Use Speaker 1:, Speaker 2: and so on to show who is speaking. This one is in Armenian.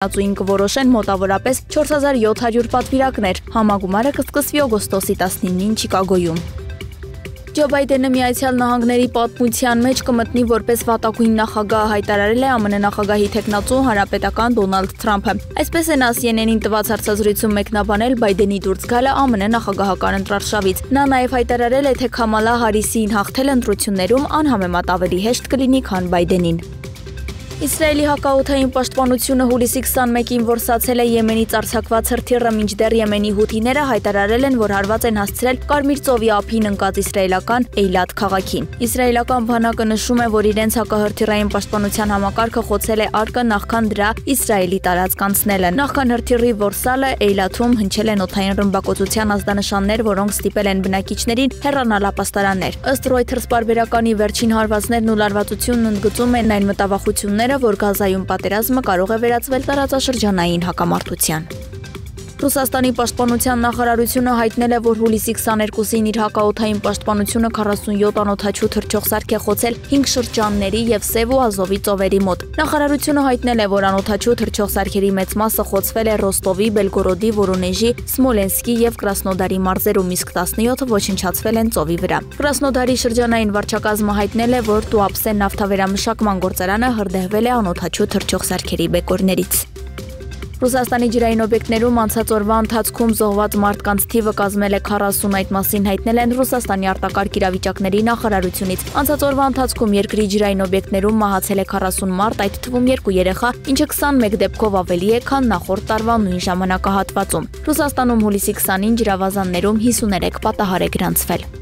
Speaker 1: Ածուին կորոշեն մոտավորապես 4700 պատվիրակներ, համագումարը կսկսվի օգոստոսի 19-ին Չիկագոյում։ Ջո Բայդենը Միացյալ Նահանգների պատմության մեջ կմտնի որպես վատագույն նախագահ, հայտարարել է ԱՄՆ նախագահի թեկնածու հանրապետական Դոնալդ Թրամփը։ Այսպես է նա CNN-ին տված հարցազրույցում մեկնաբանել Բայդենի դուրս գալը ԱՄՆ նախագահական ընտրարշավից։ Նա նաև հայտարարել է, թե Քամալա Հարիսին հաղթել ընտրություններում անհամեմատ ավելի հեշտ կլինի, քան Բայդենին։ Իսրայելի հակաօդային պաշտպանությունը հուլիսի 21-ին որսացել է Եմենից արձակված հրթիռը, մինչդեռ Եմենի հութիները հայտարարել են, որ հարված են հասցրել Կարմիր ծովի ափին ընկած իսրայելական Էյլաթ քաղաքին։ Իսրայելական բանակը նշում է, որ իրենց հակահրթիռային պաշտպանության համակարգը խոցել է արկը նախքան դրա Իսրայելի տարածք անցնելը։ Նախքան հրթիռի որսալը Էյլաթում հնչել են օդային ռմբակոծության ազդանշաններ, որոնք ստիպել են բնակիչներին հեռանալ ապաստարաններ։ Ըստ Reuters պարբերականի վերջին հարվածներն ու լարվածությունն ընդգծում են այն մտավախությունները, որ Գազայում պատերազմը կարող է վերածվել տարածաշրջանային հակամարտության։ Ռուսաստանի պաշտպանության նախարարությունը հայտնել է, որ հուլիսի 22-ին իր հակաօդային պաշտպանությունը 47 անօդաչու թռչող սարք է խոցել 5 շրջանների եւ Սև ու Ազովի ծովերի մոտ։ Նախարարությունը հայտնել է, որ անօդաչու թռչող սարքերի մեծ մասը խոցվել է Ռոստովի, Բելգորոդի, Վորոնեժի, Սմոլենսկի եւ Կրասնոդարի մարզերում, իսկ 17-ը ոչնչացվել են ծովի վրա։ Կրասնոդարի շրջանային վարչակազմը հայտնել է, որ Տուապսեն նավթավերամշակման գործարանը հրդեհվել է անօդաչու թռչող սարքերի բեկորներից։ Ռուսաստանի ջրային օբյեկտներում անցած օրվա ընթացքում զոհված մարդկանց թիվը կազմել է 40, այդ մասին հայտնել են Ռուսաստանի արտակարգ իրավիճակների նախարարությունից։ Անցած օրվա ընթացքում երկրի ջրային օբյեկտներում մահացել է 40 մարդ, այդ թվում 2 երեխա, ինչը 21 դեպքով ավելի է, քան նախորդ տարվա նույն ժամանակահատվածում։ Ռուսաստանում հուլիսի 20-ին ջրավազաններում 53 պատահար է գրանցվել։